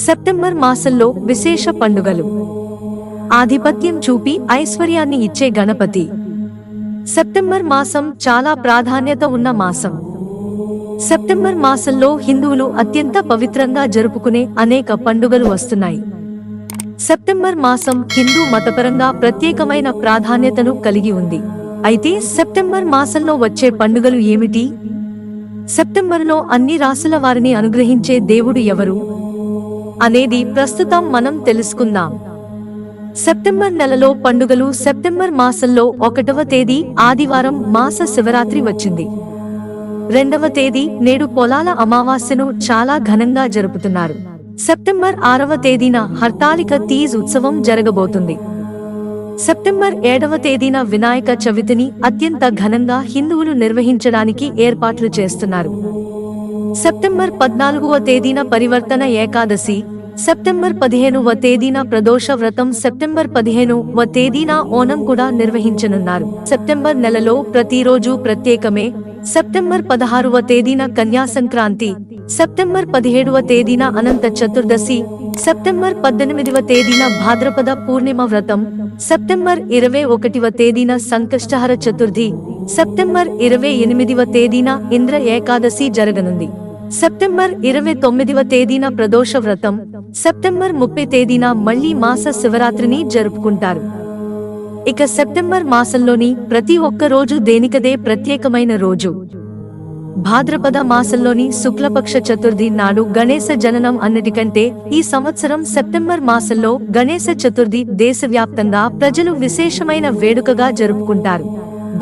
September మాసంలో విశేష పండుగలు. ఆధిపత్యం చూపి ఐశ్వర్యాన్ని ఇచ్చే గణపతి. సెప్టెంబర్ మాసం చాలా ప్రాధాన్యత ఉన్న మాసం. సెప్టెంబర్ మాసంలో హిందువులు అత్యంత పవిత్రంగా జరుపుకునే అనేక పండుగలు వస్తున్నాయి. సెప్టెంబర్ మాసం హిందూ మతపరంగా ప్రత్యేకమైన ప్రాధాన్యతను కలిగి ఉంది. అయితే సెప్టెంబర్ మాసంలో వచ్చే పండుగలు ఏమిటి? సెప్టెంబరులో అన్ని రాసుల వారిని అనుగ్రహించే దేవుడు ఎవరు అనేది ప్రస్తుతం మనం తెలుసుకుందాం. సెప్టెంబర్ నెలలో పండుగలు. సెప్టెంబర్ మాసంలో 1వ తేదీ ఆదివారం మాస శివరాత్రి వచ్చింది. 2వ తేదీ నేడు పొలాల అమావాస్యను చాలా ఘనంగా జరుపుతున్నారు. సెప్టెంబర్ 6వ తేదీన హర్తాళిక తీజ్ ఉత్సవం జరగబోతుంది. సెప్టెంబర్ 7వ తేదీన వినాయక చవితిని అత్యంత ఘనంగా హిందువులు నిర్వహించడానికి ఏర్పాట్లు చేస్తున్నారు. సెప్టెంబర్ 14వ తేదీన పరివర్తన ఏకాదశి. సెప్టెంబర్ 15వ తేదీన ప్రదోష వ్రతం. సెప్టెంబర్ 15వ తేదీన ఓణం కూడా నిర్వహించనున్నారు. సెప్టెంబర్ నెలలో ప్రతిరోజు ప్రత్యేకమే. సెప్టెంబర్ 16వ తేదీన కన్యా సంక్రాంతి. సెప్టెంబర్ 17వ తేదీన అనంత చతుర్దశి. సెప్టెంబర్ 18వ తేదీన భాద్రపద పూర్ణిమ వ్రతం. సెప్టెంబర్ 21వ తేదీన సంకష్టహర చతుర్థి. సెప్టెంబర్ 28వ తేదీన ఇంద్ర ఏకాదశి జరగనుంది. సెప్టెంబర్ 29వ తేదీన ప్రదోష వ్రతం. సెప్టెంబర్ 30 తేదీన మళ్లీ మాస శివరాత్రిని జరుపుకుంటారు. ఇక సెప్టెంబర్ మాసంలోని ప్రతి ఒక్క రోజు దేనికదే ప్రత్యేకమైన రోజు. భాద్రపద మాసంలోని శుక్లపక్ష చతుర్థి నాడు గణేశ జననం. అన్నిటికంటే ఈ సంవత్సరం సెప్టెంబర్ మాసంలో గణేశ చతుర్థి దేశవ్యాప్తంగా ప్రజలు విశేషమైన వేడుకగా జరుపుకుంటారు.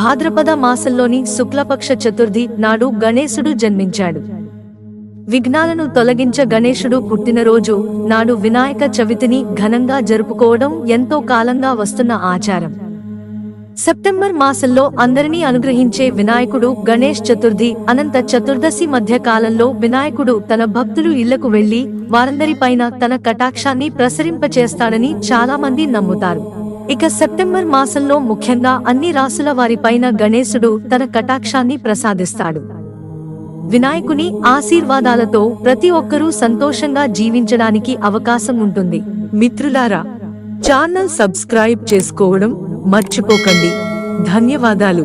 భాద్రపద మాసంలోని శుక్లపక్ష చతుర్థి నాడు గణేశుడు జన్మించాడు. విఘ్నాలను తొలగించ గణేశుడు పుట్టినరోజు నాడు వినాయక చవితిని ఘనంగా జరుపుకోవడం ఎంతో కాలంగా వస్తున్న ఆచారం. సెప్టెంబర్ మాసంలో అందరినీ అనుగ్రహించే వినాయకుడు గణేష్ చతుర్థి, అనంత చతుర్దశి మధ్య కాలంలో వినాయకుడు తన భక్తులు ఇళ్లకు వెళ్లి వారందరిపైన తన కటాక్షాన్ని ప్రసరింపచేస్తాడని చాలా మంది నమ్ముతారు. ఇక సెప్టెంబర్ మాసంలో ముఖ్యంగా అన్ని రాసుల వారిపైన గణేశుడు తన కటాక్షాన్ని ప్రసాదిస్తాడు. వినాయకుని ఆశీర్వాదాలతో ప్రతి ఒక్కరూ సంతోషంగా జీవించడానికి అవకాశం ఉంటుంది. మిత్రులారా, ఛానల్ సబ్స్క్రైబ్ చేసుకోవడం మర్చిపోకండి. ధన్యవాదాలు.